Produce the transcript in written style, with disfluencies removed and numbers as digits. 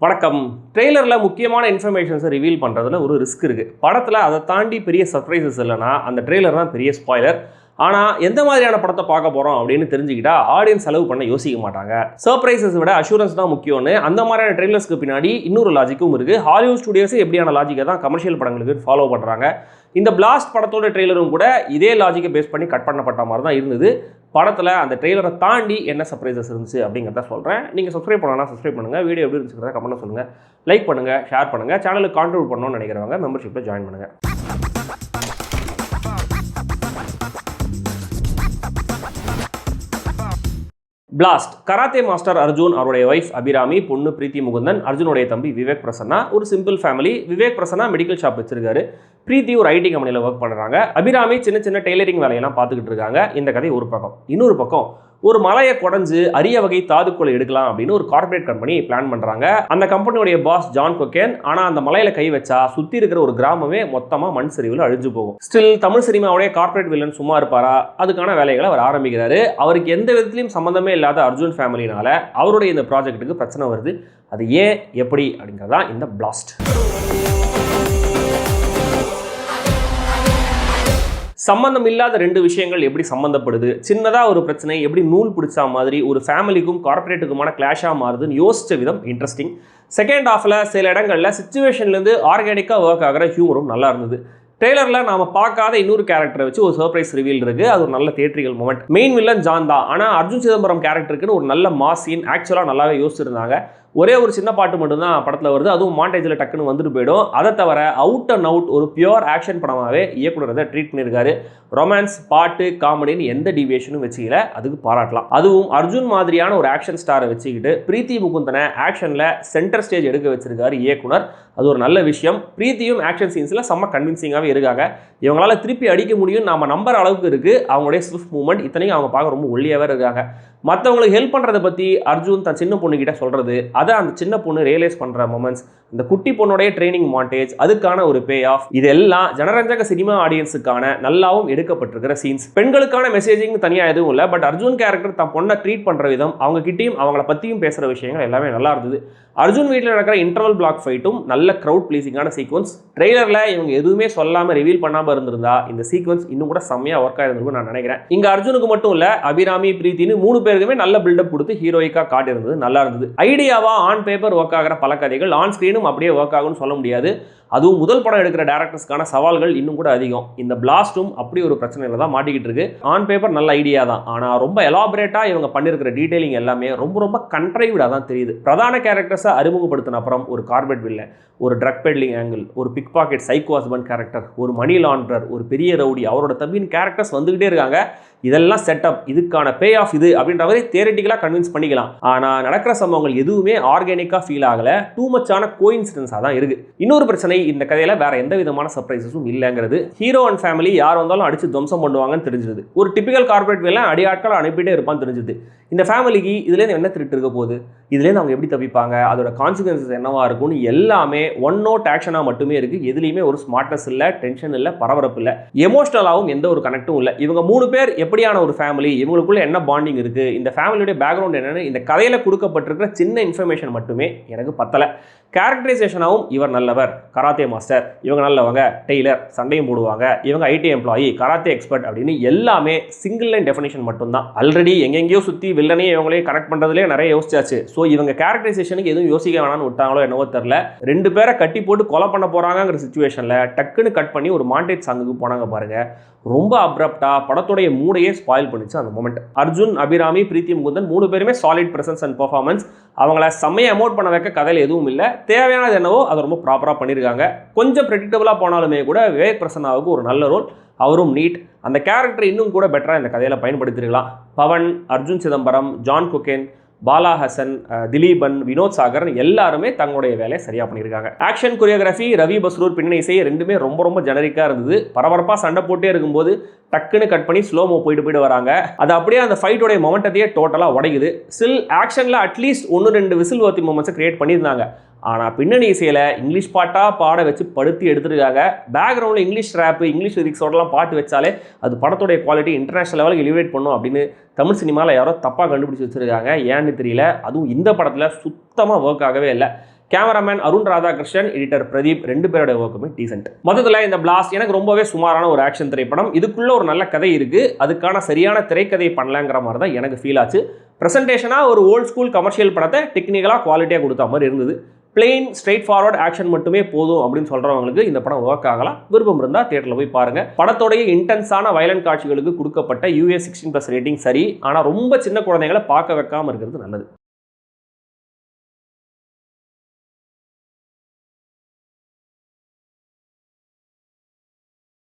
வணக்கம். ட்ரெய்லரில் முக்கியமான இன்ஃபர்மேஷன்ஸை ரிவீல் பண்ணுறதுல ஒரு ரிஸ்க் இருக்குது. படத்தில் அதை தாண்டி பெரிய சர்ப்ரைசஸ் இல்லைனா அந்த ட்ரெய்லர் தான் பெரிய ஸ்பாய்லர். ஆனால் எந்த மாதிரியான படத்தை பார்க்க போகிறோம் அப்படின்னு தெரிஞ்சுக்கிட்டா ஆடியன்ஸ் செலவு பண்ண யோசிக்க மாட்டாங்க. சர்ப்ரைசஸ் விட அஷூரன்ஸ் தான் முக்கியம்னு அந்த மாதிரியான ட்ரெய்லர்ஸ்க்கு பின்னாடி இன்னொரு லாஜிக்கும் இருக்குது. ஹாலிவுட் ஸ்டுடியோஸ் எப்படியான லாஜிக்கை தான் கமர்ஷியல் படங்களுக்கு ஃபாலோ பண்ணுறாங்க. இந்த பிளாஸ்ட் படத்தோட ட்ரெய்லரும் கூட இதே லாஜிக்கை பேஸ் பண்ணி கட் பண்ணப்பட்ட மாதிரி தான் இருந்தது. படத்தில் அந்த ட்ரெய்லரை தாண்டி என்ன சர்ப்ரைசஸ் இருந்துச்சு அப்படிங்கிறத சொல்கிறேன். நீங்கள் சப்ஸ்கிரைப் பண்ணலாம், சப்ஸ்கிரைப் பண்ணுங்கள். வீடியோ எப்படி இருந்துச்சுக்கிறத கமெண்ட்டில் சொல்லுங்கள். லைக் பண்ணுங்கள், ஷேர் பண்ணுங்கள். சேனலுக்கு கான்ட்ரிபியூட் பண்ணணும்னு நினைக்கிறவங்க மெம்பர்ஷிப்பில் ஜாயின் பண்ணுங்கள். பிளாஸ்ட் கராத்தே மாஸ்டர் அர்ஜுன், அவருடைய ஒய்ஃப் அபிராமி, பொண்ணு பிரீத்தி முகுந்தன், அர்ஜுனுடைய தம்பி விவேக் பிரசன்னா. ஒரு simple family. Vivek Prasanna medical shop வச்சிருக்காரு. பிரீத்தி ஒரு ஐடி கம்பெனியில் ஒர்க் பண்ணுறாங்க. அபிராமி சின்ன சின்ன டெய்லரிங் வேலையெல்லாம் பார்த்துக்கிட்டு இருக்காங்க. இந்த கதை ஒரு பக்கம். இன்னொரு பக்கம் ஒரு மலையை குடஞ்சு அரிய வகை தாதுக்களை எடுக்கலாம் அப்படின்னு ஒரு கார்பரேட் கம்பெனி பிளான் பண்ணுறாங்க. அந்த கம்பெனியுடைய பாஸ் ஜான் கொக்கேன். ஆனால் அந்த மலையில் கை வச்சா சுற்றி இருக்கிற ஒரு கிராமமே மொத்தமாக மண் சரிவில் அழிஞ்சு போகும். ஸ்டில் தமிழ் சினிமாவுடைய கார்பரேட் வில்லன் சும்மா இருப்பாரா? அதுக்கான வேலைகளை அவர் ஆரம்பிக்கிறாரு. அவருக்கு எந்த விதத்திலையும் சம்மந்தமே இல்லாத அர்ஜுன் ஃபேமிலினால அவருடைய இந்த ப்ராஜெக்ட்டுக்கு பிரச்சனை வருது. அது ஏன், எப்படி அப்படிங்கிறதா இந்த பிளாஸ்ட். சம்பந்தம் இல்லாத ரெண்டு விஷயங்கள் எப்படி சம்மந்தப்படுது, சின்னதாக ஒரு பிரச்சனை எப்படி நூல் பிடிச்சா மாதிரி ஒரு ஃபேமிலிக்கும் கார்பரேட்டுக்குமான கிளாஷாக மாறுதுன்னு யோசிச்ச விதம் இன்ட்ரெஸ்டிங். செகண்ட் ஹாஃபில் சில இடங்களில் சிச்சுவேஷன்லேருந்து ஆர்கானிக்காக ஒர்க் ஆகிற ஹியூமரும் நல்லா இருந்தது. ட்ரெய்லரில் நாம் பார்க்காத இன்னொரு கேரக்டரை வச்சு ஒரு சர்ப்ரைஸ் ரிவீல் இருக்குது. அது ஒரு நல்ல theatrical moment. Main villain John தான். ஆனால் அர்ஜுன் சிதம்பரம் கேரக்டருக்குன்னு ஒரு நல்ல மாஸ் சீன் ஆக்சுவலாக நல்லாவே யோசிச்சிருந்தாங்க. ஒரே ஒரு சின்ன பாட்டு மட்டும்தான் படத்தில் வருது. அதுவும் மாண்டேஜில் டக்குன்னு வந்துட்டு போயிடும். அதை தவிர அவுட் அண்ட் அவுட் ஒரு பியூர் ஆக்ஷன் படமாகவே இயக்குனர் அதை ட்ரீட் பண்ணியிருக்காரு. ரொமான்ஸ், பாட்டு, காமெடின்னு எந்த டிவியேஷனும் வச்சுக்கல, அதுக்கு பாராட்டலாம். அதுவும் அர்ஜுன் மாதிரியான ஒரு ஆக்ஷன் ஸ்டாரை வச்சுக்கிட்டு பிரீத்தி முகுந்தனை ஆக்ஷனில் சென்டர் ஸ்டேஜ் எடுக்க வச்சிருக்காரு இயக்குனர். அது ஒரு நல்ல விஷயம். பிரீத்தியும் ஆக்ஷன் சீன்ஸில் செம்ம கன்வின்சிங்காகவே இருக்காங்க. இவங்களால திருப்பி அடிக்க முடியும் நம்ம நம்புற அளவுக்கு இருக்குது அவங்களுடைய ஸ்விஃப்ட் மூவ்மெண்ட். இத்தனையும் அவங்க பார்க்க ரொம்ப ஒல்லியாகவே இருக்காங்க. மற்றவங்களுக்கு ஹெல்ப் பண்ணுறதை பற்றி அர்ஜுன் தன் சின்ன பொண்ணுக்கிட்ட சொல்கிறது, அதை அந்த சின்ன பொண்ணு ரியலைஸ் பண்ணுற மொமெண்ட்ஸ், இந்த குட்டி பொண்ணுடைய ட்ரைனிங் மாண்டேஜ், அதுக்கான ஒரு பே ஆஃப், இதெல்லாம் ஜனரஞ்சக சினிமா ஆடியன்ஸுக்கான நல்லாவும் எடுக்கப்பட்டிருக்கிற சீன்ஸ். பெண்களுக்கான மெசேஜிங் தனியாக எதுவும் இல்லை. பட் அர்ஜுன் கேரக்டர் தன் பொண்ணை ட்ரீட் பண்ணுற விதம், அவங்க கிட்டையும் அவங்கள பற்றியும் பேசுகிற விஷயங்கள் எல்லாமே நல்லா இருந்தது. அர்ஜுன் வீட்டில் நடக்கிற இன்டர்வல் பிளாக் ஃபைட்டும் நல்ல க்ரௌட் ப்ளீசிங்கான சீக்வன்ஸ். ட்ரெய்லரில் இவங்க எதுவுமே சொல்லாமல் ரிவீல் பண்ணாமல் இருந்திருந்தா இந்த சீக்வன்ஸ் இன்னும் கூட செம்மையாக ஒர்க் ஆயிருந்திருக்கும் நான் நினைக்கிறேன். இங்கே அர்ஜுனுக்கு மட்டும் இல்லை, அபிராமி, பிரீத்தின்னு 3 பேருக்குமே நல்ல பில்டப் கொடுத்து ஹீரோயிக்காக காட்டியிருந்தது நல்லா இருந்தது. ஐடியாவா ஆன் பேப்பர் ஒர்க் ஆகிற பல கதைகள் ஆன் ஸ்க்ரீனும் அப்படியே ஒர்க் ஆகும்னு சொல்ல முடியாது. அதுவும் முதல் படம் எடுக்கிற டேரக்டர்ஸ்க்கான சவால்கள் இன்னும் கூட அதிகம். இந்த பிளாஸ்டும் அப்படி ஒரு பிரச்சனையில தான் மாட்டிக்கிட்டு இருக்கு. ஆன் பேப்பர் நல்ல ஐடியா தான், ஆனால் ரொம்ப எலாபரேட்டாக இவங்க பண்ணியிருக்கிற டீடைலிங் எல்லாமே ரொம்ப கண்ட்ரைவ்டாக தான் தெரியுது. பிரதான கேரக்டர்ஸை அறிமுகப்படுத்தின அப்புறம் ஒரு கார்பரேட் வில்லன், ஒரு ட்ரக் பெட்லிங் ஆங்கிள், ஒரு pick pocket psycho husband character, ஒரு மணி லாண்டரர், ஒரு பெரிய ரவுடி, அவரோட தம்பின் கேரக்டர்ஸ் வந்துகிட்டே இருக்காங்க. இதெல்லாம் செட்டப், இதுக்கான பே ஆஃப் இது அப்படின்ற மாதிரி தியரிட்டிக்கலாக கன்வின்ஸ் பண்ணிக்கலாம். ஆனால் நடக்கிற சம்பவங்கள் எதுவுமே ஆர்கானிக்காக ஃபீல் ஆகலை. டூ மச்சான கோயின்சிடன்ஸாக தான் இருக்குது. இன்னொரு பிரச்சனை, இந்த கதையில் வேற எந்த விதமான சர்ப்ரைசஸும் இல்லைங்கிறது. ஹீரோ அண்ட் ஃபேமிலி யார் வந்தாலும் அடிச்சு துவம்சம் பண்ணுவாங்கன்னு தெரிஞ்சுது. ஒரு டிபிக்கல் கார்பரேட் வேலை அடி ஆட்கள் அனுப்பிட்டே இருப்பான்னு தெரிஞ்சுது. இந்த ஃபேமிலிக்கு இதுலேருந்து என்ன திருட்டு இருக்க போகுது, இதுலேருந்து அவங்க எப்படி தப்பிப்பாங்க, அதோட கான்சிக்வன்சஸ் என்னவா இருக்கும்னு எல்லாமே ஒன் நோட் ஆக்ஷனாக மட்டுமே இருக்குது. எதுலேயுமே ஒரு ஸ்மார்ட்னஸ் இல்லை, டென்ஷன் இல்லை, பரபரப்பு இல்லை, எமோஷனலாகவும் எந்த ஒரு கனெக்டும் இல்லை. இவங்க 3 பேர் எப்படியான ஒரு ஃபேமிலி, இவங்களுக்குள்ள என்ன பாண்டிங் இருக்குது, இந்த ஃபேமிலியோட பேக்ரவுண்ட் என்னன்னு இந்த கதையில் கொடுக்கப்பட்டிருக்கிற சின்ன இன்ஃபர்மேஷன் மட்டுமே எனக்கு பத்தலை. கேரக்டரைசேஷனாகவும் இவர் நல்லவர், கராத்தே மாஸ்டர், இவங்க நல்லவங்க, டெய்லர், சண்டையும் போடுவாங்க, இவங்க ஐடி எம்ப்ளாயி, கராத்தே எக்ஸ்பர்ட் அப்படின்னு எல்லாமே சிங்கிள் லைன் டெஃபினேஷன் மட்டும்தான். ஆல்ரெடி எங்கெங்கேயோ சுற்றி வில்லனையும் இவங்களையும் கனெக்ட் பண்ணுறதுலேயே நிறைய யோசிச்சாச்சு. ஸோ இவங்க கேரக்டரைசேஷனுக்கு எதுவும் யோசிக்க வேணாம்னு விட்டாங்களோ என்னவோ தெரில. 2 பேரை கட்டி போட்டு கொலை பண்ண போகிறாங்கிற சுச்சுவேஷனில் டக்குன்னு கட் பண்ணி ஒரு மாண்டேஜ் சாங்குக்கு போனாங்க பாருங்க. ரொம்ப அப்ரப்டா படத்துடைய மூடையே ஸ்பாயில் பண்ணிச்சு அந்த மொமெண்ட். அர்ஜுன், அபிராமி, பிரீத்தி முகுந்தன் 3 பேருமே சாலிட் பிரசன்ஸ் அண்ட் பெர்ஃபார்மன்ஸ். அவங்கள செம்மையை அமௌண்ட் பண்ண வைக்க கதையில் எதுவும் இல்லை. தேவையானது என்னவோ அதை ரொம்ப ப்ராப்பராக பண்ணியிருக்காங்க. கொஞ்சம் ப்ரெடிக்டபுளாக போனாலுமே கூட விவேக் பிரசன்னாவுக்கு ஒரு நல்ல ரோல், அவரும் நீட். அந்த கேரக்டர் இன்னும் கூட பெட்டராக இந்த கதையில் பயன்படுத்திருக்கலாம். பவன், அர்ஜுன் சிதம்பரம், ஜான் கொக்கேன், பாலா ஹசன், திலீபன், வினோத் சாகர் எல்லாருமே தங்களுடைய வேலையை சரியாக பண்ணியிருக்காங்க. ஆக்ஷன் கொரியோகிராஃபி, ரவி பஸ்ரூர் பின்னணி இசை ரெண்டுமே ரொம்ப ஜெனரிக்காக இருந்தது. பரபரப்பாக சண்டை போட்டே இருக்கும்போது டக்குன்னு கட் பண்ணி ஸ்லோமோ போயிட்டு வராங்க. அது அப்படியே அந்த ஃபைட்டோடைய மொமெண்டத்தையே டோட்டலாக உடைக்குது. ஸ்டில் ஆக்ஷனில் அட்லீஸ்ட் 1-2 விசில் வர்த்தி மொமெண்ட்ஸை கிரியேட் பண்ணியிருந்தாங்க. ஆனால் பின்னணி இசையில் இங்கிலீஷ் பாட்டாக பாட வச்சு படுத்தி எடுத்துருக்காங்க. பேக்ரவுண்டில் இங்கிலீஷ் ரேப்பு, இங்கிலீஷ் லிரிக்ஸோடலாம் பாட்டு வச்சாலே அது படத்துடைய குவாலிட்டி இன்டர்நேஷனல் லெவலுக்கு எலிவேட் பண்ணும் அப்படின்னு தமிழ் சினிமாவில் யாரோ தப்பாக கண்டுபிடிச்சி வச்சுருக்காங்க. ஏன்னு தெரியல. அதுவும் இந்த படத்தில் சுத்தமாக ஒர்க் ஆகவே இல்லை. கேமராமேன் அருண் ராதாகிருஷ்ணன், எடிட்டர் பிரதீப், 2 பேரோட ஒர்க்குமே டீசென்ட். மொத்தத்தில் இந்த பிளாஸ்ட் எனக்கு ரொம்பவே சுமாரான ஒரு ஆக்ஷன் திரைப்படம். இதுக்குள்ள ஒரு நல்ல கதை இருக்கு, அதுக்கான சரியான திரைக்கதை பண்ணலங்கிற மாதிரி தான் எனக்கு ஃபீல் ஆச்சு. ப்ரெசன்டேஷனாக ஒரு ஓல்ட் ஸ்கூல் கமர்ஷியல் படத்தை டெக்னிக்கலாக குவாலிட்டியாக கொடுத்த மாதிரி இருந்தது. பிளெயின் ஸ்ட்ரெயிட் ஃபார்வர்ட் ஆக்ஷன் மட்டுமே போதும் அப்படின்னு சொல்கிறவங்களுக்கு இந்த படம் ஒர்க் ஆகலாம். விருப்பம் இருந்தால் தியேட்டரில் போய் பாருங்கள். படத்தோடைய இன்டென்ஸான வயலண்ட் காட்சிகளுக்கு கொடுக்கப்பட்ட US 16+ ரேட்டிங் சரி, ஆனால் ரொம்ப சின்ன குழந்தைங்களை பார்க்க வைக்காமல் இருக்கிறது நல்லது.